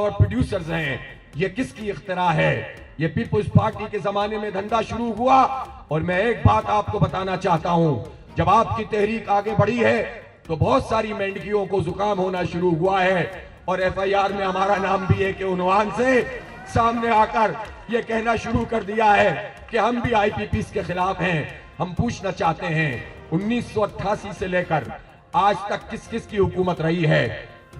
اور پروڈیوسرز ہیں، یہ کس کی اختراع ہے؟ یہ پیپلز پارٹی کے زمانے میں دھندا شروع ہوا۔ اور میں ایک بات آپ کو بتانا چاہتا ہوں، جب آپ کی تحریک آگے بڑھی ہے تو بہت ساری مینڈکیوں کو زکام ہونا شروع ہوا ہے، اور ایف آئی آر میں ہمارا نام بھی ہے کہ عنوان سے سامنے آ کر یہ کہنا شروع کر دیا ہے کہ ہم بھی آئی پی پیز کے خلاف ہیں۔ ہم پوچھنا چاہتے ہیں 1988 سے لے کر آج تک کس کس کی حکومت رہی ہے؟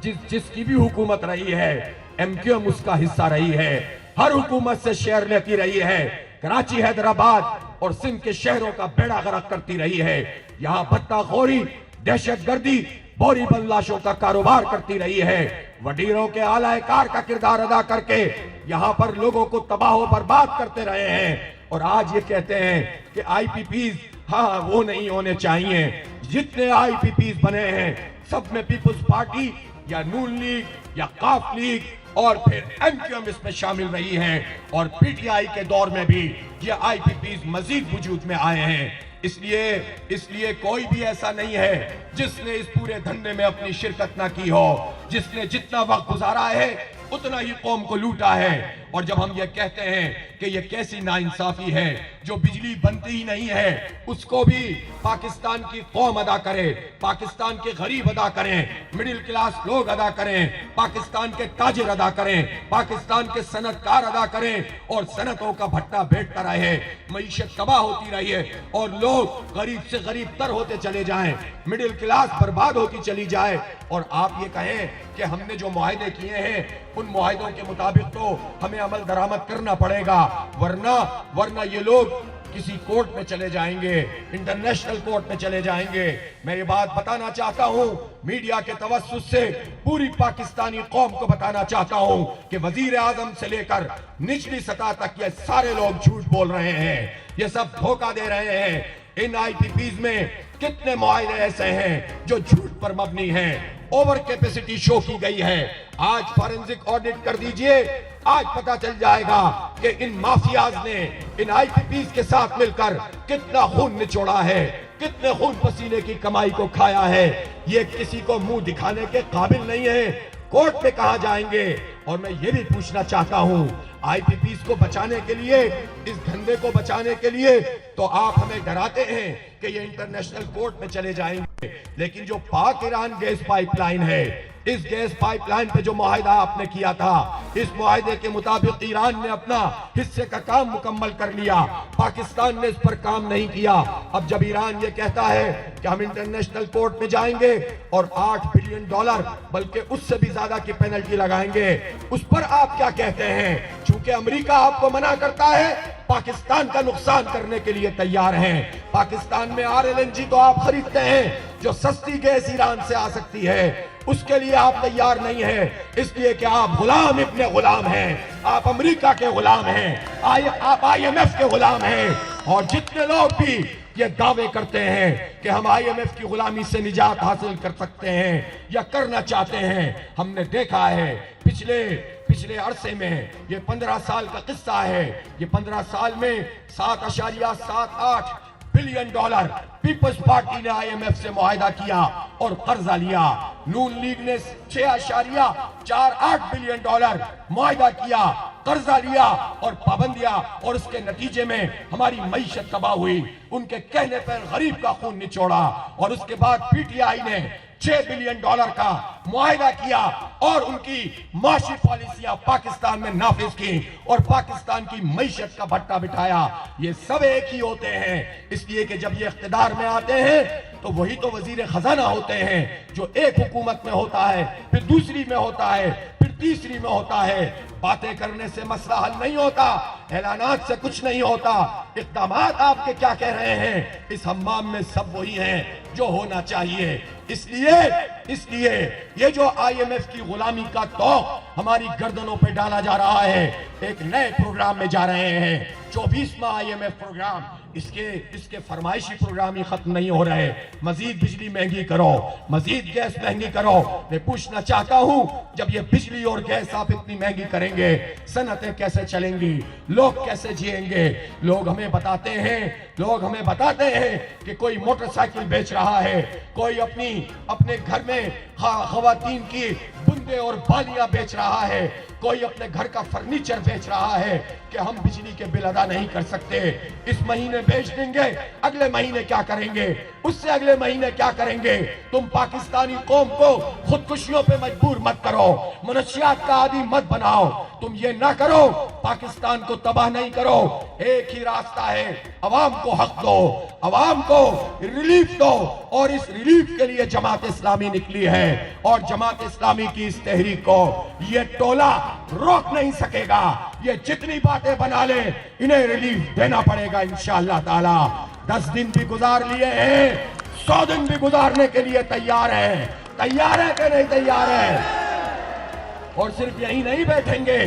جس کی بھی حکومت رہی ہے ایم کیو ایم اس کا حصہ رہی ہے، ہر حکومت سے شیئر لیتی رہی ہے، کراچی، حیدرآباد اور سندھ کے شہروں کا بیڑا غرق کرتی رہی ہے، یہاں بھتہ خوری، دہشت گردی، بوری بلاشوں کا کاروبار کرتی رہی ہے، وڈیروں کے اعلی کار کا کردار ادا کر کے یہاں پر لوگوں کو تباہ و برباد کرتے رہے ہیں، اور آج یہ کہتے ہیں کہ آئی پی پیز ہاں وہ نہیں ہونے چاہیے۔ جتنے آئی پی پیز بنے ہیں سب میں پیپلز پارٹی یا نون لیگ یا قاف لیگ اور پھر ایم کیو ایم اس میں شامل رہی ہیں، اور پی ٹی آئی کے دور میں بھی یہ آئی پی پیز مزید وجود میں آئے ہیں۔ اس لیے کوئی بھی ایسا نہیں ہے جس نے اس پورے دھندے میں اپنی شرکت نہ کی ہو، جس نے جتنا وقت گزارا ہے اتنا ہی قوم کو لوٹا ہے۔ اور جب ہم یہ کہتے ہیں کہ یہ کیسی ناانصافی ہے، جو بجلی بنتی ہی نہیں ہے اس کو بھی پاکستان کی قوم ادا کرے، پاکستان کے غریب ادا کریں، مڈل کلاس لوگ ادا کریں، پاکستان کے تاجر ادا کریں، پاکستان کے صنعت کار ادا کریں، اور صنعتوں کا بھٹا بیٹھتا رہے، معیشت تباہ ہوتی رہی ہے، اور لوگ غریب سے غریب تر ہوتے چلے جائیں، مڈل کلاس برباد ہوتی چلی جائے، اور آپ یہ کہیں کہ ہم نے جو معاہدے کیے ہیں ان معاہدوں کے مطابق تو ہمیں عمل درآمد کرنا پڑے گا، ورنہ یہ لوگ کسی کورٹ میں چلے جائیں گے، انٹرنیشنل کورٹ میں چلے جائیں گے۔ میں یہ بات بتانا چاہتا ہوں، میڈیا کے توسط سے پوری پاکستانی قوم کو بتانا چاہتا ہوں کہ وزیر اعظم سے لے کر نچلی سطح تک یہ سارے لوگ جھوٹ بول رہے ہیں، یہ سب دھوکہ دے رہے ہیں۔ ان آئی پی پیز میں کتنے معاہدے ایسے ہیں جو جھوٹ پر مبنی ہیں، اوور کیپیسٹی شو کی گئی ہے۔ آج فورنزک آڈٹ کر دیجئے، آج پتہ چل جائے گا کہ ان مافیاز نے ان آئی پی پیز کے ساتھ مل کر کتنا خون نچوڑا ہے، کتنے خون پسینے کی کمائی کو کھایا ہے۔ یہ کسی کو منہ دکھانے کے قابل نہیں ہے، کورٹ پہ کہاں جائیں گے؟ اور میں یہ بھی پوچھنا چاہتا ہوں، آئی پی پیز کو بچانے کے لیے، اس دھندے کو بچانے کے لیے تو آپ ہمیں ڈراتے ہیں کہ یہ انٹرنیشنل کورٹ میں چلے جائیں گے، لیکن جو پاک ایران گیس پائپ لائن ہے، اس گیس پائپ لائن پہ جو معاہدہ آپ نے کیا تھا، اس معاہدے کے مطابق ایران نے اپنا حصے کا کام مکمل کر لیا، پاکستان نے اس پر کام نہیں کیا۔ اب جب ایران یہ کہتا ہے کہ ہم انٹرنیشنل کورٹ میں جائیں گے اور $8 بلین بلکہ اس سے بھی زیادہ کی پینلٹی لگائیں گے، اس پر آپ کیا کہتے ہیں؟ چونکہ امریکہ آپ کو منع کرتا ہے، پاکستان کا نقصان کرنے کے لیے تیار ہیں۔ پاکستان میں RLNG تو آپ خریدتے ہیں، جو سستی گیس ایران سے آ سکتی ہے اس کے لیے آپ تیار نہیں ہیں، اس لیے کہ آپ غلام ابن غلام ہیں، آپ امریکہ کے غلام ہیں، آپ آئی ایم ایف کے غلام ہیں۔ اور جتنے لوگ بھی یہ دعوے کرتے ہیں کہ ہم آئی ایم ایف کی غلامی سے نجات حاصل کر سکتے ہیں یا کرنا چاہتے ہیں، ہم نے دیکھا ہے پچھلے عرصے میں، یہ 15 سال کا قصہ ہے، یہ 15 سال میں $7.78 بلین پیپلز پارٹی نے آئی ایم ایف سے معاہدہ کیا اور قرضہ لیا، نون لیگ نے $6.48 بلین معاہدہ کیا، قرضہ لیا اور پابندیاں، اور اس کے نتیجے میں ہماری معیشت تباہ ہوئی، ان کے کہنے پر غریب کا خون نچوڑا، اور اس کے بعد پی ٹی آئی نے $6 بلین کا معاہدہ کیا اور ان کی معاشی پالیسیاں پاکستان میں نافذ کی اور پاکستان کی معیشت کا بھٹا بٹھایا۔ یہ سب ایک ہی ہوتے ہیں، اس لیے کہ جب یہ اقتدار میں آتے ہیں تو وہی تو وزیر خزانہ ہوتے ہیں جو ایک حکومت میں ہوتا ہے، پھر دوسری میں ہوتا ہے، پھر تیسری میں ہوتا ہے۔ باتیں کرنے سے مسئلہ حل نہیں ہوتا، اعلانات سے کچھ نہیں ہوتا، اقدامات آپ کے کیا کہہ رہے ہیں؟ اس حمام میں سب وہی ہیں جو ہونا چاہیے۔ اس لیے یہ جو آئی ایم ایف کی غلامی کا توق ہماری گردنوں پہ ڈالا جا رہا ہے، ایک نئے پروگرام میں جا رہے ہیں 24واں IMF پروگرام، اس کے فرمائشی پروگرام ہی ختم نہیں ہو رہے. مزید بجلی مہنگی کرو، مزید گیس مہنگی کرو. میں پوچھنا چاہتا ہوں جب یہ بجلی اور گیس آپ اتنی مہنگی کریں گے، صنعتیں کیسے چلیں گی؟ لوگ کیسے جئیں گے؟ لوگ ہمیں بتاتے ہیں کہ کوئی موٹر سائیکل بیچ رہا ہے، کوئی اپنے گھر میں خواتین کی بندے اور بالیاں بیچ رہا ہے، کوئی اپنے گھر کا فرنیچر بیچ رہا ہے کہ ہم بجلی کے بل ادا نہیں کر سکتے. اس مہینے بیچ دیں گے، اگلے مہینے کیا کریں گے؟ اس سے اگلے مہینے کیا کریں گے؟ تم پاکستانی قوم کو خودکشیوں پہ مجبور مت کرو، منشیات کا عادی مت بناؤ. تم یہ نہ کرو، پاکستان کو تباہ نہیں کرو. ایک ہی راستہ ہے، عوام کو حق دو، عوام کو ریلیف دو. اور اس ریلیف کے لیے جماعت اسلامی نکلی ہے، اور جماعت اسلامی کی اس تحریک کو یہ ٹولہ روک نہیں سکے گا. یہ جتنی باتیں بنا لیں، انہیں ریلیف دینا پڑے گا انشاءاللہ تعالی. 10 دن بھی گزار لیے ہیں، 100 دن بھی گزارنے کے لیے تیار ہے کہ نہیں تیار ہے؟ اور صرف یہی نہیں بیٹھیں گے،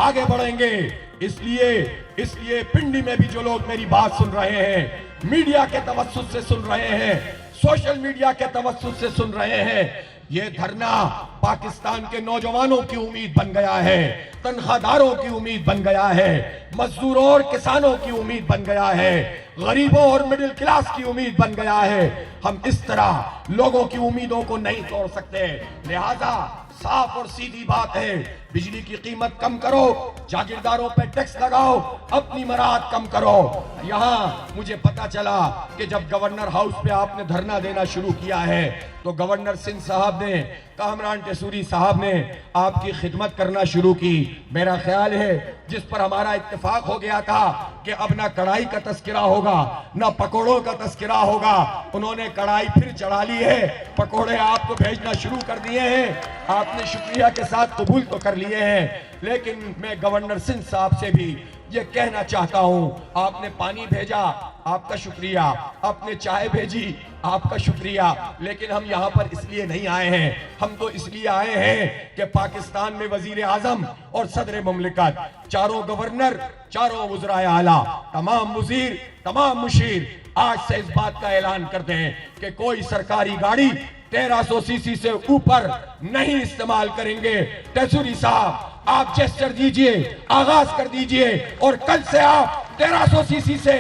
آگے بڑھیں گے. اس لیے پنڈی میں بھی جو لوگ میری بات سن رہے ہیں، میڈیا کے توسط سے سن رہے ہیں، سوشل میڈیا کے توسط سے سن رہے ہیں، یہ دھرنا پاکستان کے نوجوانوں کی امید بن گیا ہے، تنخواہ داروں کی امید بن گیا ہے، مزدوروں اور کسانوں کی امید بن گیا ہے، غریبوں اور مڈل کلاس کی امید بن گیا ہے. ہم اس طرح لوگوں کی امیدوں کو نہیں توڑ سکتے. لہذا صاف اور سیدھی بات ہے، بجلی کی قیمت کم کرو، جاگیرداروں پہ ٹیکس لگاؤ، اپنی مراعات کم کرو. یہاں مجھے پتا چلا کہ جب گورنر ہاؤس پہ آپ نے دھرنا دینا شروع کیا ہے تو گورنر سندھ صاحب نے، کامران ٹیسوری صاحب نے آپ کی خدمت کرنا شروع کی. میرا خیال ہے جس پر ہمارا اتفاق ہو گیا تھا کہ اب نہ کڑھائی کا تذکرہ ہوگا نہ پکوڑوں کا تذکرہ ہوگا، انہوں نے کڑھائی پھر چڑھا لی ہے، پکوڑے آپ کو بھیجنا شروع کر دیے ہیں. آپ نے شکریہ کے ساتھ قبول تو کر لیے ہیں، لیکن میں گورنر سندھ صاحب سے بھی یہ کہنا چاہتا ہوں، آپ نے پانی بھیجا، آپ کا شکریہ، آپ نے چائے بھیجی، آپ کا شکریہ، لیکن ہم یہاں پر اس لیے نہیں آئے ہیں. ہم تو اس لیے آئے ہیں کہ پاکستان میں وزیر اعظم اور صدر مملکت، چاروں گورنر، چاروں وزرائے اعلیٰ، تمام وزیر، تمام مشیر آج سے اس بات کا اعلان کرتے ہیں کہ کوئی سرکاری گاڑی 1300 سی سی سے اوپر نہیں استعمال کریں گے. ٹیسوری صاحب آپ جسچر دیجئے، آغاز کر دیجئے، اور کل سے آپ 1300 سی سی سے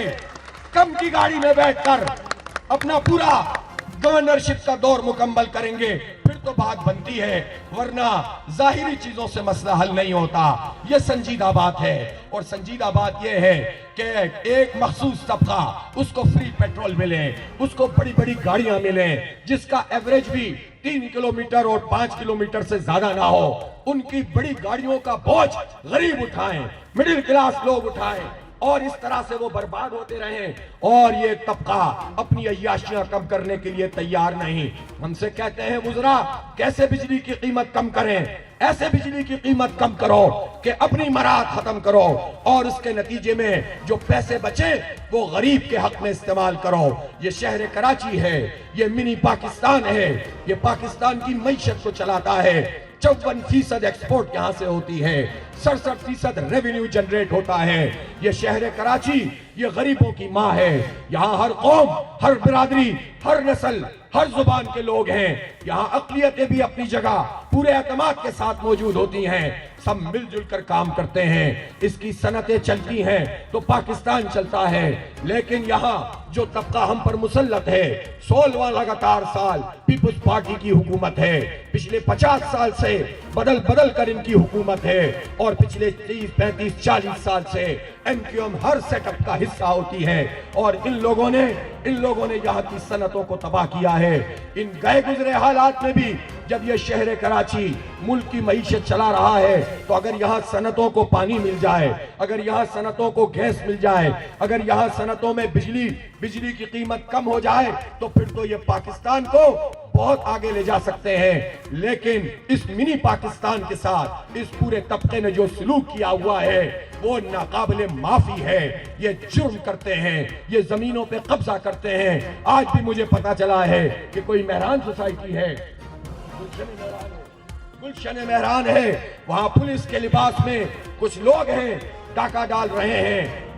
کم کی گاڑی میں بیٹھ کر اپنا پورا گورنرشپ کا دور مکمل کریں گے. پھر تو بات بنتی ہے، ورنہ ظاہری چیزوں سے مسئلہ حل نہیں ہوتا. یہ سنجیدہ بات ہے، اور سنجیدہ بات یہ ہے کہ ایک مخصوص طبقہ، اس کو فری پیٹرول ملے، اس کو بڑی بڑی گاڑیاں ملیں، جس کا ایوریج بھی 3 کلومیٹر اور 5 کلومیٹر سے زیادہ نہ ہو. ان کی بڑی گاڑیوں کا بوجھ غریب اٹھائیں، مڈل کلاس لوگ اٹھائیں، اور اس طرح سے وہ برباد ہوتے رہیں. اور یہ طبقہ اپنی عیاشیاں کم کرنے کے لیے تیار نہیں. ہم سے کہتے ہیں وزراء کیسے بجلی کی قیمت کم کریں؟ ایسے بجلی کی قیمت کم کرو کہ اپنی مراعات ختم کرو، اور اس کے نتیجے میں جو پیسے بچیں وہ غریب کے حق میں استعمال کرو. یہ شہر کراچی ہے، یہ منی پاکستان ہے، یہ پاکستان کی معیشت کو چلاتا ہے. 54% ایکسپورٹ یہاں سے ہوتی ہے، 67% ریونیو جنریٹ ہوتا ہے. یہ شہر کراچی یہ غریبوں کی ماں ہے. یہاں ہر قوم، ہر برادری، ہر نسل، ہر زبان کے لوگ ہیں. یہاں اقلیتیں بھی اپنی جگہ پورے اعتماد کے ساتھ موجود ہوتی ہیں. سب مل جل کر کام کرتے ہیں. اس کی صنعتیں چلتی ہیں تو پاکستان چلتا ہے. لیکن یہاں جو طبقہ ہم پر مسلط ہے، 16واں لگاتار سال پیپلز پارٹی کی حکومت ہے. پچھلے 50 سال سے بدل کر ان کی حکومت ہے، اور پچھلے 30 35 40 سال سے MQM ہر سیٹ اپ کا حصہ ہوتی ہے. اور ان لوگوں نے یہاں کی صنعتوں کو تباہ کیا ہے. ان گئے گزرے حالات میں بھی جب یہ شہر کراچی ملک کی معیشت چلا رہا ہے، تو اگر یہاں صنعتوں کو پانی مل جائے، اگر یہاں صنعتوں کو گیس مل جائے، اگر یہاں صنعتوں میں بجلی کی قیمت کم ہو جائے، تو پھر تو یہ پاکستان کو بہت آگے لے جا سکتے ہیں. لیکن اس منی پاکستان کے ساتھ اس پورے طبقے نے جو سلوک کیا ہوا ہے وہ ناقابل معافی ہے. یہ جرم کرتے ہیں، یہ زمینوں پہ قبضہ کرتے ہیں. آج بھی مجھے پتا چلا ہے کہ کوئی مہران سوسائٹی ہے، گلشن مہران ہے، وہاں پولیس کے لباس میں کچھ لوگ ہیں، ڈاکہ ڈال رہے ہیں.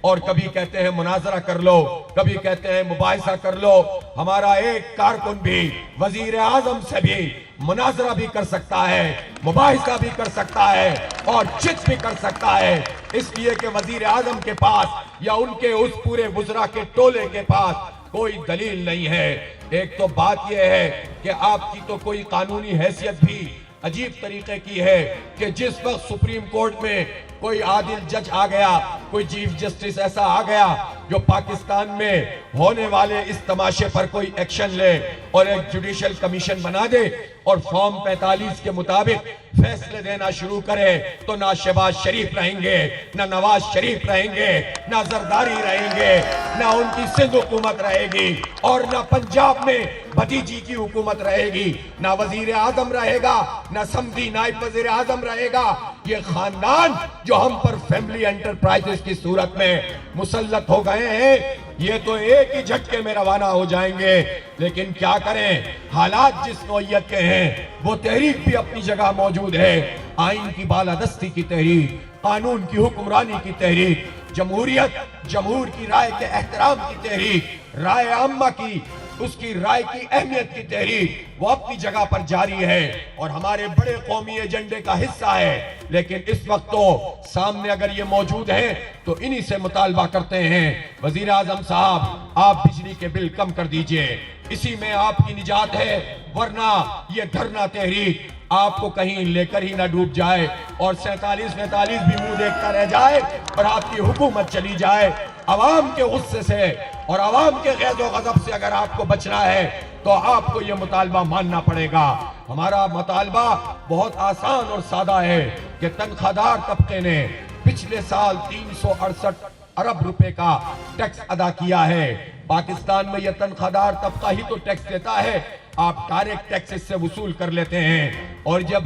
اور کبھی کہتے ہیں مناظرہ کر لو، کبھی کہتے ہیں مباحثہ کر لو۔ ہمارا ایک کارکن بھی وزیر اعظم سے بھی مناظرہ بھی کر سکتا ہے، مباحثہ بھی کر سکتا ہے اور چت بھی کر سکتا ہے، اس لیے کہ وزیر اعظم کے پاس یا ان کے اس پورے وزراء کے ٹولے کے پاس کوئی دلیل نہیں ہے۔ ایک تو بات یہ ہے کہ آپ کی تو کوئی قانونی حیثیت بھی عجیب طریقے کی ہے کہ جس وقت سپریم کورٹ میں کوئی عادل جج آ گیا، کوئی چیف جسٹس ایسا آ گیا جو پاکستان میں ہونے والے اس تماشے پر کوئی ایکشن لے اور ایک جوڈیشل کمیشن بنا دے اور فارم 45 کے مطابق فیصلے دینا شروع کرے، تو نہ شہباز شریف رہیں گے، نہ نواز شریف رہیں گے، نہ زرداری رہیں گے، نہ ان کی سندھ حکومت رہے گی اور نہ پنجاب میں بھتیجی کی حکومت رہے گی، نہ وزیر اعظم رہے گا، نہ سمدھی نائب وزیر اعظم رہے گا۔ یہ خاندان جو ہم پر فیملی انٹرپرائزز کی صورت میں مسلط ہو گئے ہیں، یہ تو ایک ہی جھٹکے میں روانہ ہو جائیں گے۔ لیکن کیا کریں، حالات جس نوعیت کے ہیں، وہ تحریک بھی اپنی جگہ موجود ہے، آئین کی بالادستی کی تحریک، قانون کی حکمرانی کی تحریک، جمہوریت، جمہور کی رائے کے احترام کی تحریک، رائے عامہ کی، اس کی رائے کی اہمیت کی تحریک وہ اپنی جگہ پر جاری ہے اور ہمارے بڑے قومی ایجنڈے کا حصہ ہے۔ لیکن اس وقت تو سامنے اگر یہ موجود ہے تو انہی سے مطالبہ کرتے ہیں، وزیر اعظم صاحب آپ بجلی کے بل کم کر دیجئے، اسی میں آپ کی نجات ہے، ورنہ یہ دھرنا تحریک آپ کو کہیں لے کر ہی نہ ڈوب جائے اور 47-49 بھی منہ دیکھتا رہ جائے اور آپ کی حکومت چلی جائے۔ عوام کے غصے سے اور عوام کے غیظ و غضب سے اگر آپ کو بچنا ہے تو آپ کو یہ مطالبہ ماننا پڑے گا۔ ہمارا مطالبہ بہت آسان اور سادہ ہے کہ تنخواہ دار طبقے نے پچھلے سال 368 ارب روپے کا ٹیکس ادا کیا ہے۔ پاکستان میں یہ تنخواہ دار طبقہ ہی تو ٹیکس دیتا ہے، آپ ڈائریکٹ ٹیکس اس سے وصول کر لیتے ہیں۔ اور جب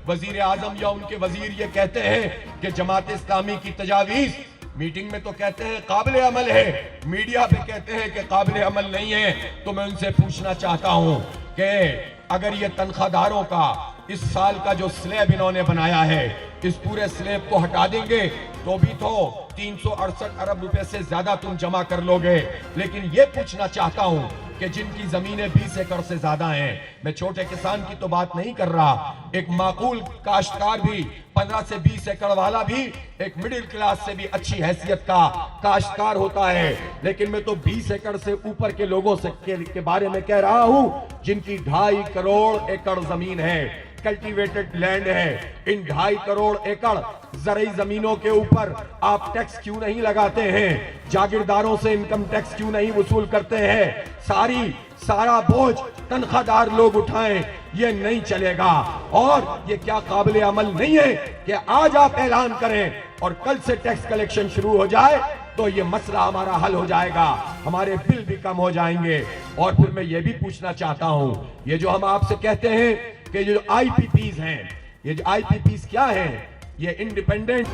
وزیر اعظم یا ان کے وزیر یہ کہتے ہیں کہ جماعت اسلامی کی تجاویز میٹنگ میں تو کہتے ہیں قابل عمل ہے، میڈیا پہ کہتے ہیں کہ قابل عمل نہیں ہے، تو میں ان سے پوچھنا چاہتا ہوں کہ اگر یہ تنخواہ داروں کا اس سال کا جو سلیب انہوں نے بنایا ہے، اس پورے سلیب کو ہٹا دیں گے تو بھی تو 368 ارب روپے سے زیادہ تم جمع کر لو گے۔ لیکن یہ پوچھنا چاہتا ہوں کہ جن کی زمینیں 20 ایکڑ سے زیادہ ہیں، میں چھوٹے کسان کی تو بات نہیں کر رہا، ایک معقول کاشتکار بھی 15 سے 20 ایکڑ والا بھی ایک مڈل کلاس سے بھی اچھی حیثیت کا کاشتکار ہوتا ہے، لیکن میں تو 20 ایکڑ سے اوپر کے لوگوں کے بارے میں کہہ رہا ہوں جن کی 2.5 کروڑ ایکڑ زمین ہے، کلٹیویٹڈ لینڈ ہے۔ ان 2.5 کروڑ ایکڑ زرعی زمینوں کے اوپر آپ ٹیکس کیوں نہیں لگاتے ہیں؟ جاگیرداروں سے انکم ٹیکس کیوں نہیں وصول کرتے ہیں؟ سارا بوجھ تنخواہ دار لوگ اٹھائیں، یہ نہیں چلے گا۔ اور یہ کیا قابل عمل نہیں ہے کہ آج آپ اعلان کریں اور کل سے ٹیکس کلیکشن شروع ہو جائے تو یہ مسئلہ ہمارا حل ہو جائے گا، ہمارے بل بھی کم ہو جائیں گے۔ اور پھر میں یہ بھی پوچھنا چاہتا ہوں، یہ جو ہم آپ سے کہتے ہیں کہ جو آئی پی پیز ہیں، یہ جو آئی پی پیز کیا ہیں؟ یہ انڈیپینڈنٹ